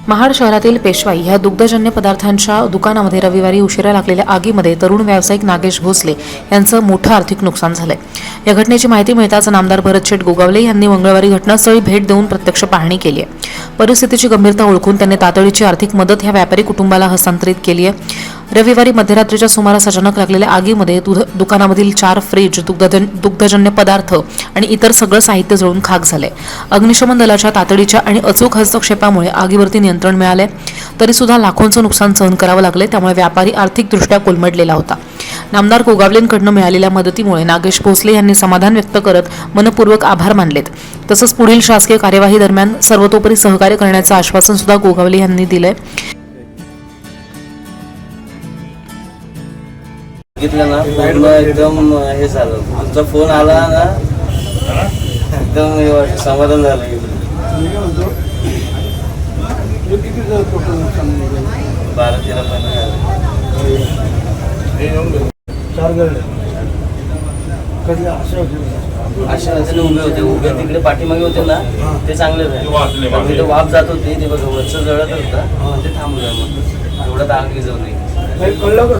महाड शहरातील पेशवाई ह्या दुग्धजन्य पदार्थांच्या दुकानामध्ये रविवारी उशिरा लागलेल्या आगीमध्ये तरुण व्यावसायिक नागेश भोसले यांचं मोठं आर्थिक नुकसान झालंय। या घटनेची माहिती मिळताच नामदार भरतशेठ गोगावले यांनी मंगळवारी घटनास्थळी भेट देऊन प्रत्यक्ष पाहणी केली आहे। परिस्थितीची गंभीरता ओळखून त्यांनी तातडीची आर्थिक मदत ह्या व्यापारी कुटुंबाला हस्तांतरित केली आहे। रविवारी मध्यरात्रीच्या सुमारास अचानक लागलेल्या आगीमध्ये दुकानामधील 4 फ्रीज, दुग्धजन्य पदार्थ आणि इतर सगळं साहित्य जळून खाक झाले। अग्निशमन दलाच्या तातडीच्या आणि अचूक हस्तक्षेपामुळे आगीवरती नियंत्रण मिळाले, तरी सुद्धा लाखोंचं नुकसान सहन करावं लागले। त्यामुळे व्यापारी आर्थिकदृष्ट्या कोलमडलेला होता। नामदार गोगावलेंकडून मिळालेल्या मदतीमुळे नागेश भोसले यांनी समाधान व्यक्त करत मनपूर्वक आभार मानलेत। तसंच पुढील शासकीय कार्यवाही दरम्यान सर्वतोपरी सहकार्य करण्याचं आश्वासन सुद्धा गोगावले यांनी दिलंय। बघितलं ना, पूर्ण एकदम हे झालं। तुमचा फोन आला ना, एकदम समाधान झालं। 12-13 महिने असे उभे होते, उभे तिकडे पाठीमागे होते ना, ते चांगले झाले। वाफ जात होती, ते बघा वरचं जळत होतं, ते थांबलं। मग एवढं आग विझवली।